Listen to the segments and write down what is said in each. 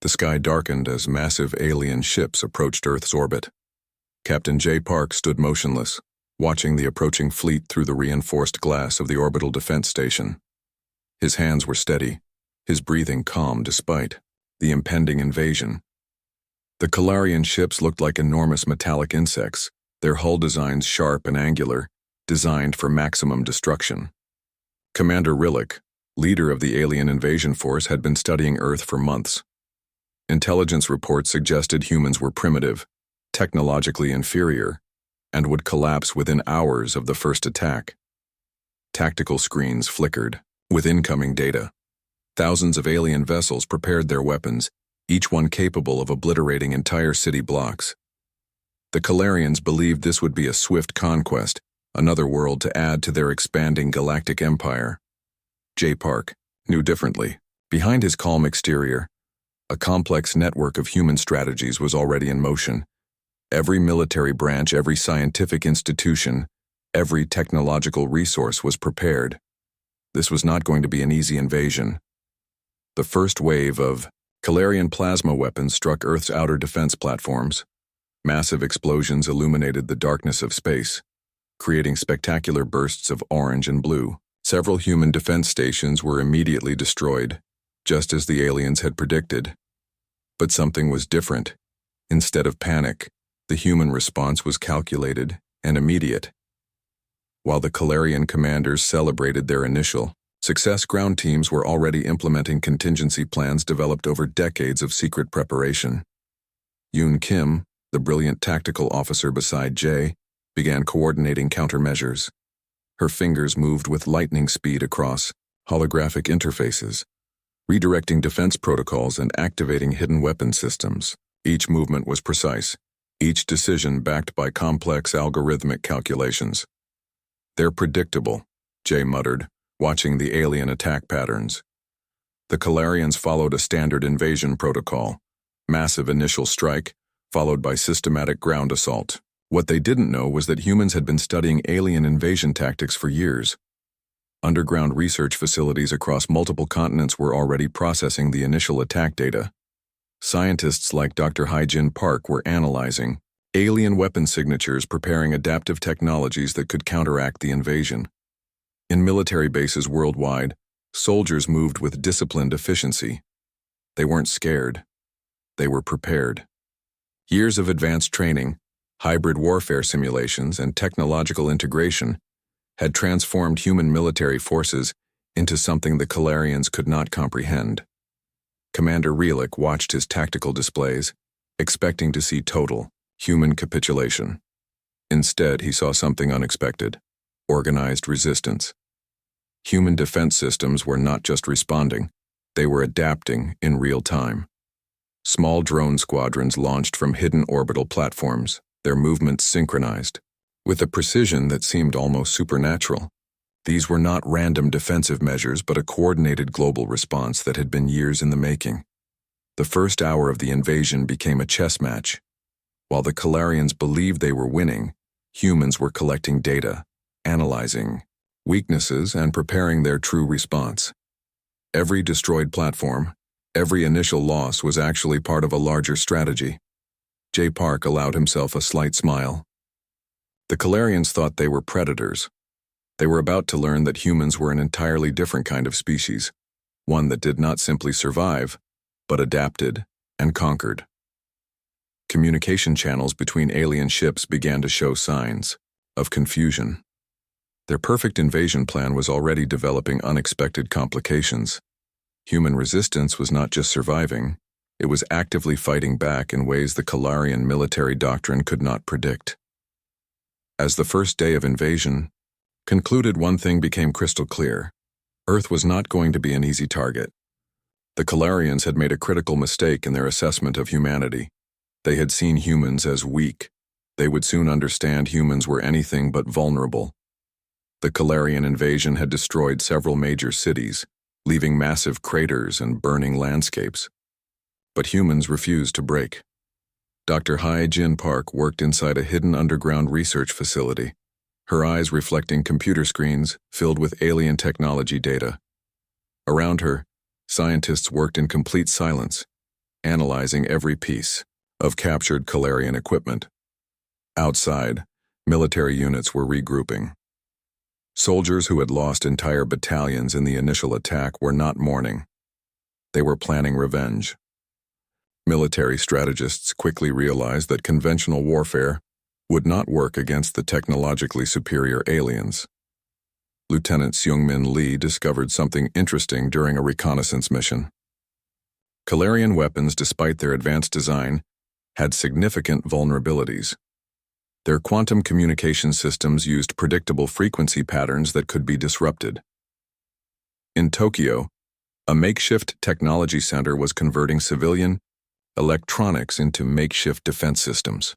The sky darkened as massive alien ships approached Earth's orbit. Captain J. Park stood motionless, watching the approaching fleet through the reinforced glass of the orbital defense station. His hands were steady, his breathing calm despite the impending invasion. The Calarian ships looked like enormous metallic insects, their hull designs sharp and angular, designed for maximum destruction. Commander Rillick, leader of the alien invasion force, had been studying Earth for months. Intelligence reports suggested humans were primitive, technologically inferior, and would collapse within hours of the first attack. Tactical screens flickered with incoming data. Thousands of alien vessels prepared their weapons, each one capable of obliterating entire city blocks. The Calarians believed this would be a swift conquest, another world to add to their expanding galactic empire. J. Park knew differently. Behind his calm exterior, a complex network of human strategies was already in motion. Every military branch, every scientific institution, every technological resource was prepared. This was not going to be an easy invasion. The first wave of Calarian plasma weapons struck Earth's outer defense platforms. Massive explosions illuminated the darkness of space, creating spectacular bursts of orange and blue. Several human defense stations were immediately destroyed, just as the aliens had predicted. But something was different. Instead of panic, the human response was calculated and immediate. While the Calarian commanders celebrated their initial success, ground teams were already implementing contingency plans developed over decades of secret preparation. Yoon Kim, the brilliant tactical officer beside Jay, began coordinating countermeasures. Her fingers moved with lightning speed across holographic interfaces, redirecting defense protocols and activating hidden weapon systems. Each movement was precise, each decision backed by complex algorithmic calculations. "They're predictable," Jay muttered, watching the alien attack patterns. The Calarians followed a standard invasion protocol: massive initial strike, followed by systematic ground assault. What they didn't know was that humans had been studying alien invasion tactics for years. Underground research facilities across multiple continents were already processing the initial attack data. Scientists like Dr. Hai-Jin Park were analyzing alien weapon signatures, preparing adaptive technologies that could counteract the invasion. In military bases worldwide, soldiers moved with disciplined efficiency. They weren't scared. They were prepared. Years of advanced training, hybrid warfare simulations, and technological integration had transformed human military forces into something the Calarians could not comprehend. Commander Rillick watched his tactical displays, expecting to see total human capitulation. Instead, he saw something unexpected: organized resistance. Human defense systems were not just responding, they were adapting in real time. Small drone squadrons launched from hidden orbital platforms, their movements synchronized, with a precision that seemed almost supernatural. These were not random defensive measures, but a coordinated global response that had been years in the making. The first hour of the invasion became a chess match. While the Calarians believed they were winning, humans were collecting data, analyzing weaknesses, and preparing their true response. Every destroyed platform, every initial loss was actually part of a larger strategy. J. Park allowed himself a slight smile. The Calarians thought they were predators. They were about to learn that humans were an entirely different kind of species, one that did not simply survive, but adapted and conquered. Communication channels between alien ships began to show signs of confusion. Their perfect invasion plan was already developing unexpected complications. Human resistance was not just surviving, it was actively fighting back in ways the Calarian military doctrine could not predict. As the first day of invasion concluded, one thing became crystal clear: Earth was not going to be an easy target. The Calarians had made a critical mistake in their assessment of humanity. They had seen humans as weak. They would soon understand humans were anything but vulnerable. The Calarian invasion had destroyed several major cities, leaving massive craters and burning landscapes. But humans refused to break. Dr. Hai-Jin Park worked inside a hidden underground research facility, her eyes reflecting computer screens filled with alien technology data. Around her, scientists worked in complete silence, analyzing every piece of captured Calarian equipment. Outside, military units were regrouping. Soldiers who had lost entire battalions in the initial attack were not mourning. They were planning revenge. Military strategists quickly realized that conventional warfare would not work against the technologically superior aliens. Lieutenant Seung-min Lee discovered something interesting during a reconnaissance mission. Calarian weapons, despite their advanced design, had significant vulnerabilities. Their quantum communication systems used predictable frequency patterns that could be disrupted. In Tokyo, a makeshift technology center was converting civilian electronics into makeshift defense systems.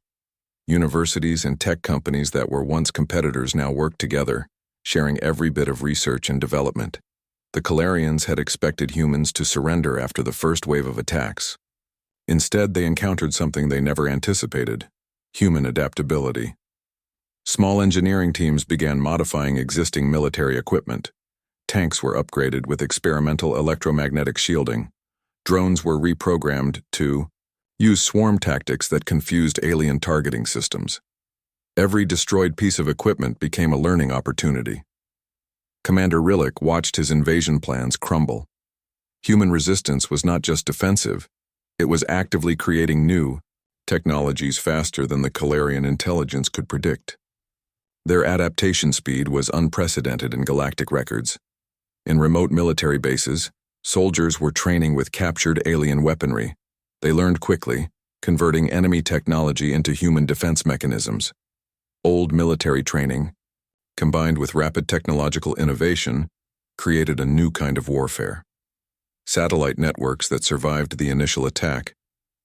Universities and tech companies that were once competitors now worked together, sharing every bit of research and development. The Calarians had expected humans to surrender after the first wave of attacks. Instead, they encountered something they never anticipated: human adaptability. Small engineering teams began modifying existing military equipment. Tanks were upgraded with experimental electromagnetic shielding. Drones were reprogrammed to use swarm tactics that confused alien targeting systems. Every destroyed piece of equipment became a learning opportunity. Commander Rillick watched his invasion plans crumble. Human resistance was not just defensive, it was actively creating new technologies faster than the Calarian intelligence could predict. Their adaptation speed was unprecedented in galactic records. In remote military bases, soldiers were training with captured alien weaponry. They learned quickly, converting enemy technology into human defense mechanisms. Old military training, combined with rapid technological innovation, created a new kind of warfare. Satellite networks that survived the initial attack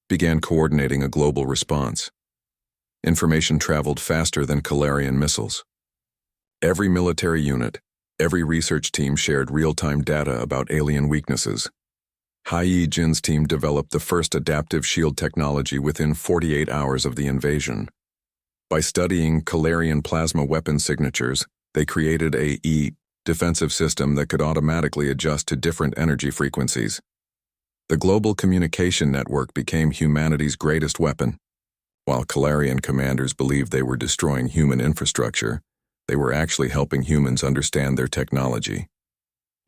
began coordinating a global response. Information traveled faster than Calarian missiles. Every military unit, every research team shared real-time data about alien weaknesses. Hai Jin's team developed the first adaptive shield technology within 48 hours of the invasion. By studying Calarian plasma weapon signatures, they created a defensive system that could automatically adjust to different energy frequencies. The global communication network became humanity's greatest weapon. While Calarian commanders believed they were destroying human infrastructure, they were actually helping humans understand their technology.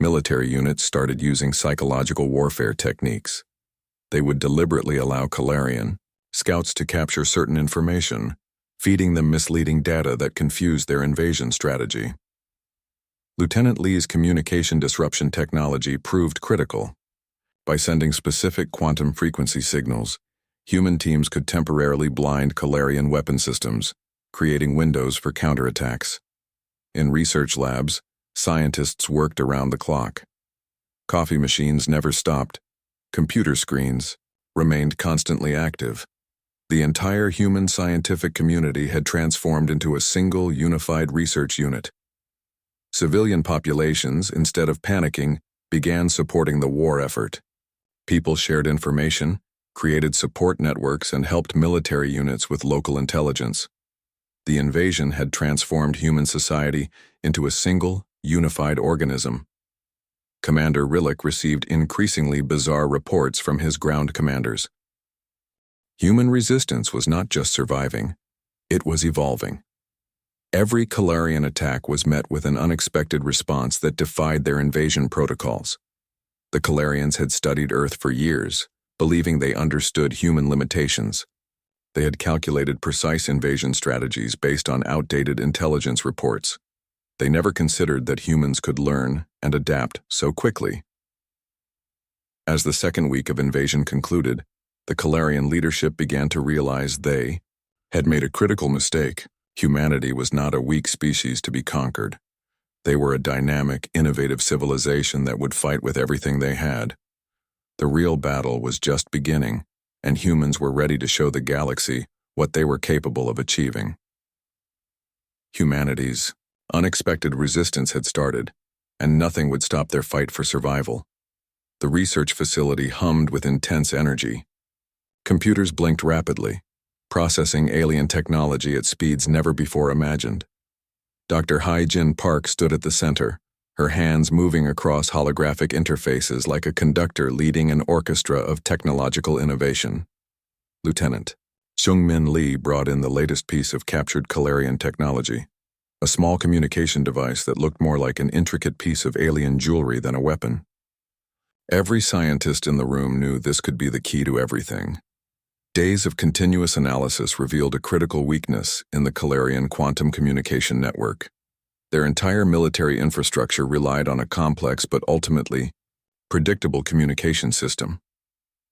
Military units started using psychological warfare techniques. They would deliberately allow Calarian scouts to capture certain information, feeding them misleading data that confused their invasion strategy. Lieutenant Lee's communication disruption technology proved critical. By sending specific quantum frequency signals, human teams could temporarily blind Calarian weapon systems, creating windows for counterattacks. In research labs, scientists worked around the clock. Coffee machines never stopped. Computer screens remained constantly active. The entire human scientific community had transformed into a single, unified research unit. Civilian populations, instead of panicking, began supporting the war effort. People shared information, created support networks, and helped military units with local intelligence. The invasion had transformed human society into a single, unified organism. Commander Rillick received increasingly bizarre reports from his ground commanders. Human resistance was not just surviving, it was evolving. Every Calarian attack was met with an unexpected response that defied their invasion protocols. The Calarians had studied Earth for years, believing they understood human limitations. They had calculated precise invasion strategies based on outdated intelligence reports. They never considered that humans could learn and adapt so quickly. As the second week of invasion concluded, the Calarian leadership began to realize they had made a critical mistake. Humanity was not a weak species to be conquered. They were a dynamic, innovative civilization that would fight with everything they had. The real battle was just beginning, and humans were ready to show the galaxy what they were capable of achieving. Humanity's unexpected resistance had started, and nothing would stop their fight for survival. The research facility hummed with intense energy. Computers blinked rapidly, processing alien technology at speeds never before imagined. Dr. Hai Jin Park stood at the center, her hands moving across holographic interfaces like a conductor leading an orchestra of technological innovation. Lieutenant Seung-min Lee brought in the latest piece of captured Calarian technology, a small communication device that looked more like an intricate piece of alien jewelry than a weapon. Every scientist in the room knew this could be the key to everything. Days of continuous analysis revealed a critical weakness in the Calarian quantum communication network. Their entire military infrastructure relied on a complex but ultimately predictable communication system.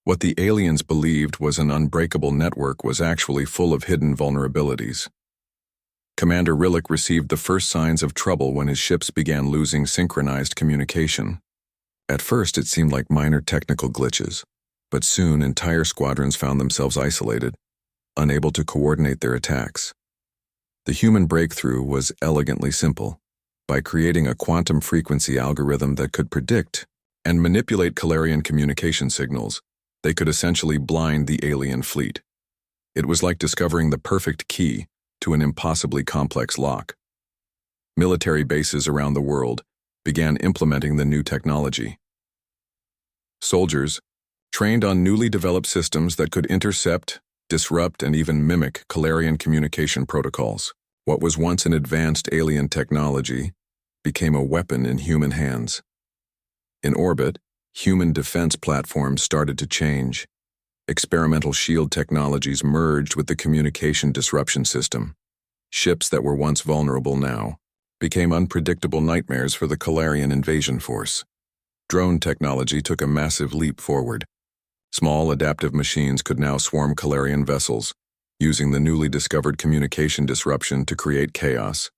What the aliens believed was an unbreakable network was actually full of hidden vulnerabilities. Commander Rillick received the first signs of trouble when his ships began losing synchronized communication. At first, it seemed like minor technical glitches, but soon entire squadrons found themselves isolated, unable to coordinate their attacks. The human breakthrough was elegantly simple. By creating a quantum frequency algorithm that could predict and manipulate Calarian communication signals, they could essentially blind the alien fleet. It was like discovering the perfect key to an impossibly complex lock. Military bases around the world began implementing the new technology. Soldiers, trained on newly developed systems that could intercept, disrupt, and even mimic Calarian communication protocols. What was once an advanced alien technology became a weapon in human hands. In orbit, human defense platforms started to change. Experimental shield technologies merged with the communication disruption system. Ships that were once vulnerable now became unpredictable nightmares for the Calarian invasion force. Drone technology took a massive leap forward. Small adaptive machines could now swarm Calarian vessels, using the newly discovered communication disruption to create chaos.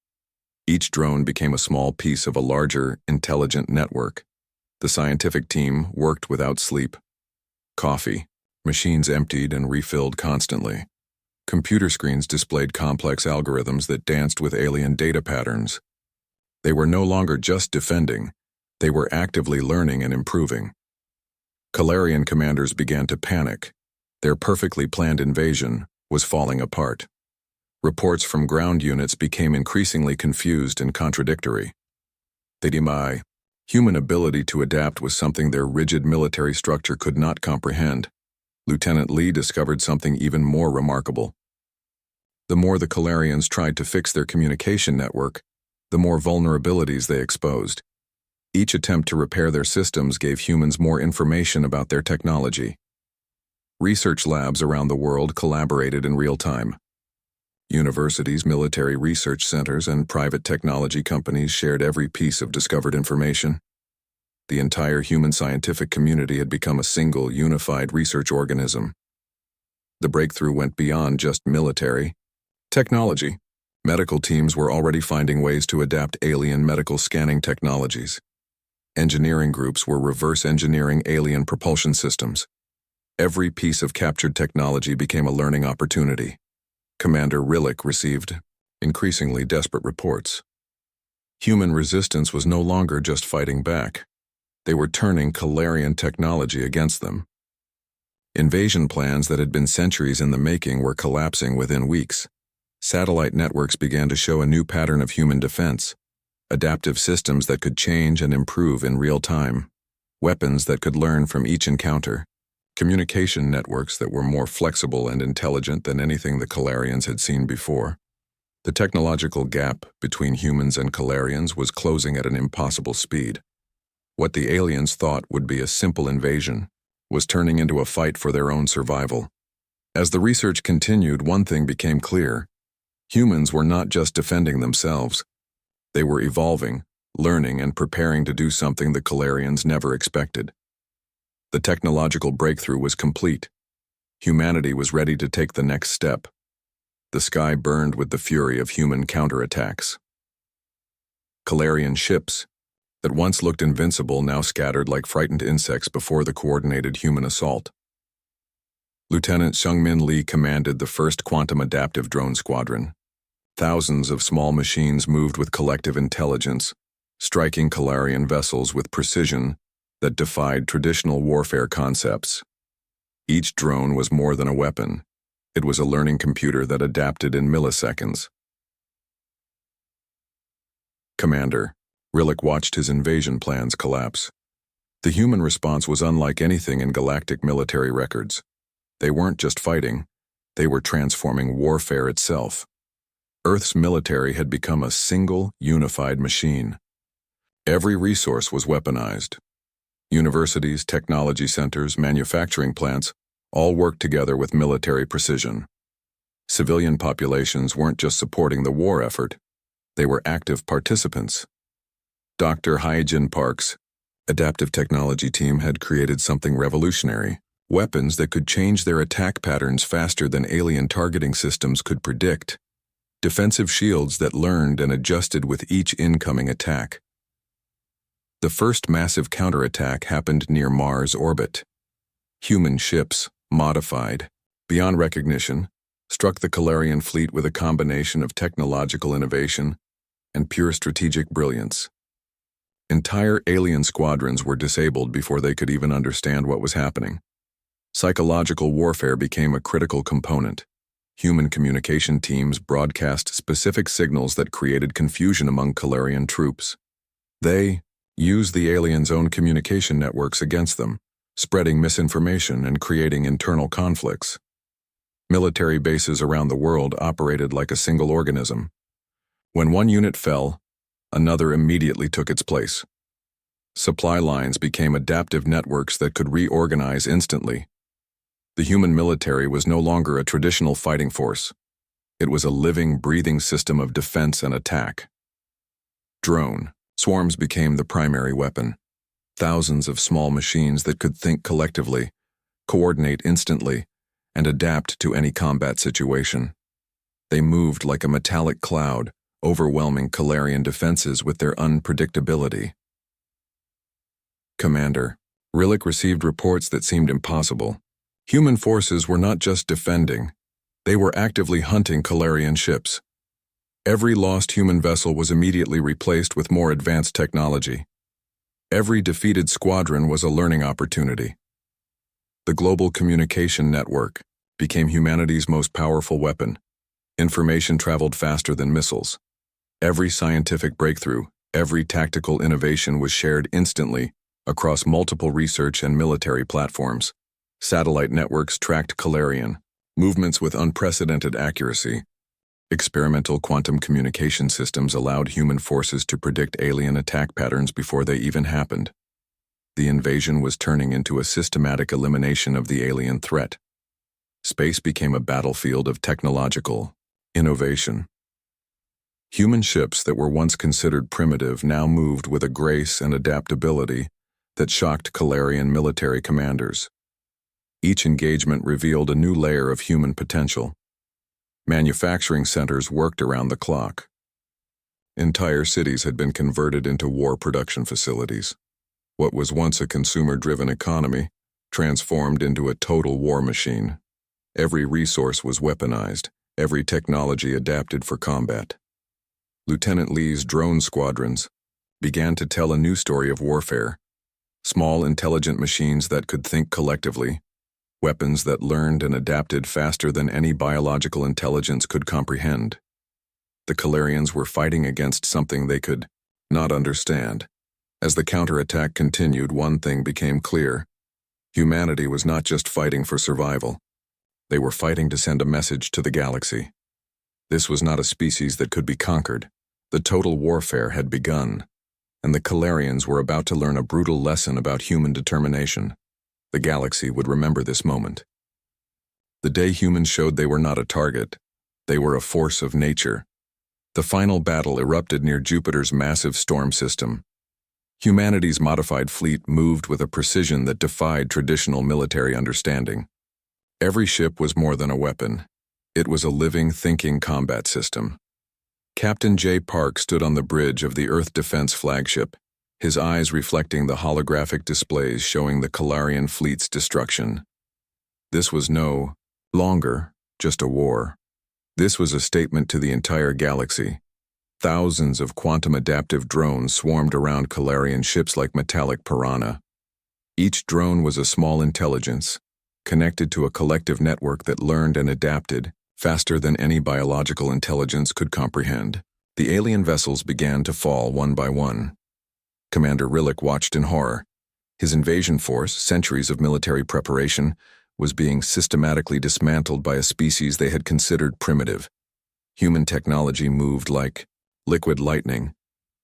Each drone became a small piece of a larger, intelligent network. The scientific team worked without sleep. Coffee. Machines emptied and refilled constantly. Computer screens displayed complex algorithms that danced with alien data patterns. They were no longer just defending, they were actively learning and improving. Calarian commanders began to panic. Their perfectly planned invasion was falling apart. Reports from ground units became increasingly confused and contradictory. The human ability to adapt was something their rigid military structure could not comprehend. Lieutenant Lee discovered something even more remarkable. The more the Calarians tried to fix their communication network, the more vulnerabilities they exposed. Each attempt to repair their systems gave humans more information about their technology. Research labs around the world collaborated in real time. Universities, military research centers, and private technology companies shared every piece of discovered information. The entire human scientific community had become a single, unified research organism. The breakthrough went beyond just military technology. Medical teams were already finding ways to adapt alien medical scanning technologies. Engineering groups were reverse engineering alien propulsion systems. Every piece of captured technology became a learning opportunity. Commander Rillick received increasingly desperate reports. Human resistance was no longer just fighting back. They were turning Calarian technology against them. Invasion plans that had been centuries in the making were collapsing within weeks. Satellite networks began to show a new pattern of human defense. Adaptive systems that could change and improve in real time. Weapons that could learn from each encounter. Communication networks that were more flexible and intelligent than anything the Calarians had seen before. The technological gap between humans and Calarians was closing at an impossible speed. What the aliens thought would be a simple invasion was turning into a fight for their own survival. As the research continued, one thing became clear. Humans were not just defending themselves. They were evolving, learning, and preparing to do something the Calarians never expected. The technological breakthrough was complete. Humanity was ready to take the next step. The sky burned with the fury of human counterattacks. Calarian ships, that once looked invincible, now scattered like frightened insects before the coordinated human assault. Lieutenant Seung-min Lee commanded the first quantum adaptive drone squadron. Thousands of small machines moved with collective intelligence, striking Calarian vessels with precision that defied traditional warfare concepts. Each drone was more than a weapon. It was a learning computer that adapted in milliseconds. Commander Rillick watched his invasion plans collapse. The human response was unlike anything in galactic military records. They weren't just fighting, they were transforming warfare itself. Earth's military had become a single, unified machine. Every resource was weaponized. Universities, technology centers, manufacturing plants all worked together with military precision. Civilian populations weren't just supporting the war effort, they were active participants. Dr. Hyjin Park's adaptive technology team had created something revolutionary, weapons that could change their attack patterns faster than alien targeting systems could predict, defensive shields that learned and adjusted with each incoming attack. The first massive counterattack happened near Mars' orbit. Human ships, modified, beyond recognition, struck the Calarian fleet with a combination of technological innovation and pure strategic brilliance. Entire alien squadrons were disabled before they could even understand what was happening. Psychological warfare became a critical component. Human communication teams broadcast specific signals that created confusion among Calarian troops. They used the aliens' own communication networks against them, spreading misinformation and creating internal conflicts. Military bases around the world operated like a single organism. When one unit fell, another immediately took its place. Supply lines became adaptive networks that could reorganize instantly. The human military was no longer a traditional fighting force. It was a living, breathing system of defense and attack. Drone swarms became the primary weapon. Thousands of small machines that could think collectively, coordinate instantly, and adapt to any combat situation. They moved like a metallic cloud, overwhelming Calarian defenses with their unpredictability. Commander, Rillick received reports that seemed impossible. Human forces were not just defending, they were actively hunting Calarian ships. Every lost human vessel was immediately replaced with more advanced technology. Every defeated squadron was a learning opportunity. The global communication network became humanity's most powerful weapon. Information traveled faster than missiles. Every scientific breakthrough, every tactical innovation was shared instantly across multiple research and military platforms. Satellite networks tracked Calarian movements with unprecedented accuracy. Experimental quantum communication systems allowed human forces to predict alien attack patterns before they even happened. The invasion was turning into a systematic elimination of the alien threat. Space became a battlefield of technological innovation. Human ships that were once considered primitive now moved with a grace and adaptability that shocked Calarian military commanders. Each engagement revealed a new layer of human potential. Manufacturing centers worked around the clock. Entire cities had been converted into war production facilities. What was once a consumer-driven economy transformed into a total war machine. Every resource was weaponized, every technology adapted for combat. Lieutenant Lee's drone squadrons began to tell a new story of warfare. Small, intelligent machines that could think collectively, weapons that learned and adapted faster than any biological intelligence could comprehend. The Calarians were fighting against something they could not understand. As the counterattack continued, one thing became clear. Humanity was not just fighting for survival. They were fighting to send a message to the galaxy. This was not a species that could be conquered. The total warfare had begun, and the Calarians were about to learn a brutal lesson about human determination. The galaxy would remember this moment. The day humans showed they were not a target, they were a force of nature. The final battle erupted near Jupiter's massive storm system. Humanity's modified fleet moved with a precision that defied traditional military understanding. Every ship was more than a weapon. It was a living, thinking combat system. Captain J. Park stood on the bridge of the Earth Defense flagship, his eyes reflecting the holographic displays showing the Calarian fleet's destruction. This was no longer just a war. This was a statement to the entire galaxy. Thousands of quantum-adaptive drones swarmed around Calarian ships like metallic piranha. Each drone was a small intelligence, connected to a collective network that learned and adapted faster than any biological intelligence could comprehend. The alien vessels began to fall one by one. Commander Rillick watched in horror. His invasion force, centuries of military preparation, was being systematically dismantled by a species they had considered primitive. Human technology moved like liquid lightning,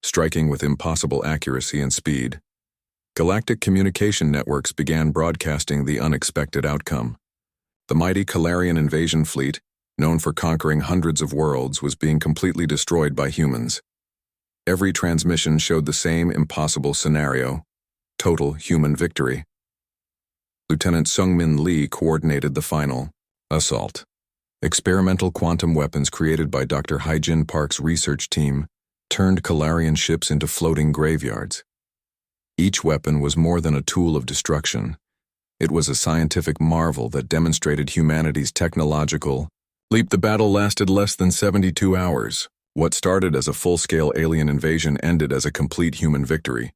striking with impossible accuracy and speed. Galactic communication networks began broadcasting the unexpected outcome. The mighty Calarian invasion fleet, known for conquering hundreds of worlds, was being completely destroyed by humans. Every transmission showed the same impossible scenario: total human victory. Lieutenant Sungmin Lee coordinated the final assault. Experimental quantum weapons created by Dr. Hyjin Park's research team turned Calarian ships into floating graveyards. Each weapon was more than a tool of destruction. It was a scientific marvel that demonstrated humanity's technological leap. The battle lasted less than 72 hours. What started as a full-scale alien invasion ended as a complete human victory.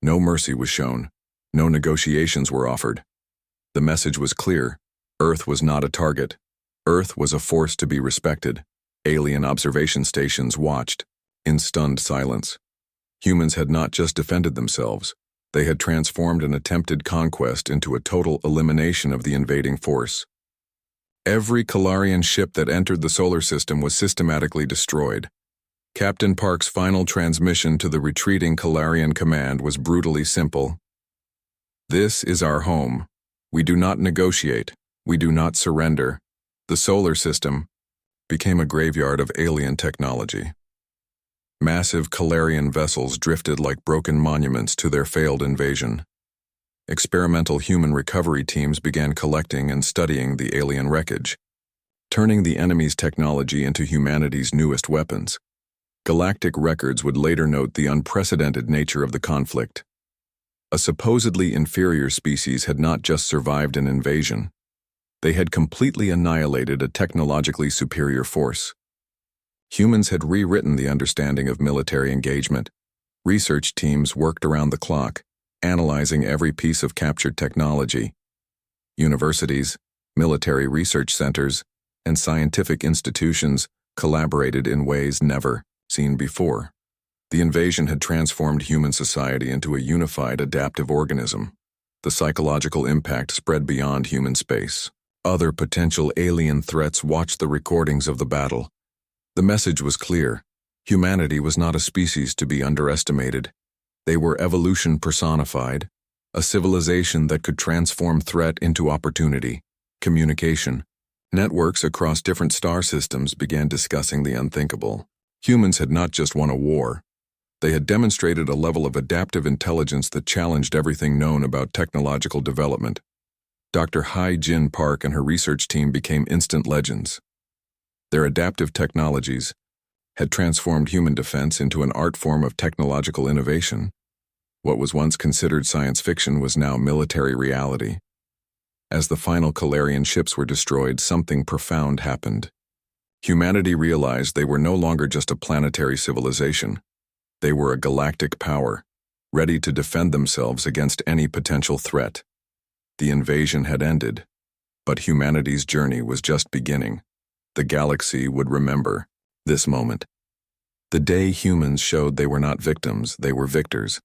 No mercy was shown. No negotiations were offered. The message was clear. Earth was not a target. Earth was a force to be respected. Alien observation stations watched in stunned silence. Humans had not just defended themselves. They had transformed an attempted conquest into a total elimination of the invading force. Every Calarian ship that entered the solar system was systematically destroyed. Captain Park's final transmission to the retreating Calarian command was brutally simple. "This is our home. We do not negotiate. We do not surrender." The solar system became a graveyard of alien technology. Massive Calarian vessels drifted like broken monuments to their failed invasion. Experimental human recovery teams began collecting and studying the alien wreckage, turning the enemy's technology into humanity's newest weapons. Galactic records would later note the unprecedented nature of the conflict. A supposedly inferior species had not just survived an invasion. They had completely annihilated a technologically superior force. Humans had rewritten the understanding of military engagement. Research teams worked around the clock, analyzing every piece of captured technology. Universities, military research centers, and scientific institutions collaborated in ways never seen before. The invasion had transformed human society into a unified, adaptive organism. The psychological impact spread beyond human space. Other potential alien threats watched the recordings of the battle. The message was clear. Humanity was not a species to be underestimated. They were evolution personified, a civilization that could transform threat into opportunity. Communication. Networks across different star systems began discussing the unthinkable. Humans had not just won a war. They had demonstrated a level of adaptive intelligence that challenged everything known about technological development. Dr. Hyjin Park and her research team became instant legends. Their adaptive technologies had transformed human defense into an art form of technological innovation. What was once considered science fiction was now military reality. As the final Calarian ships were destroyed, something profound happened. Humanity realized they were no longer just a planetary civilization. They were a galactic power, ready to defend themselves against any potential threat. The invasion had ended, but humanity's journey was just beginning. The galaxy would remember this moment. The day humans showed they were not victims, they were victors.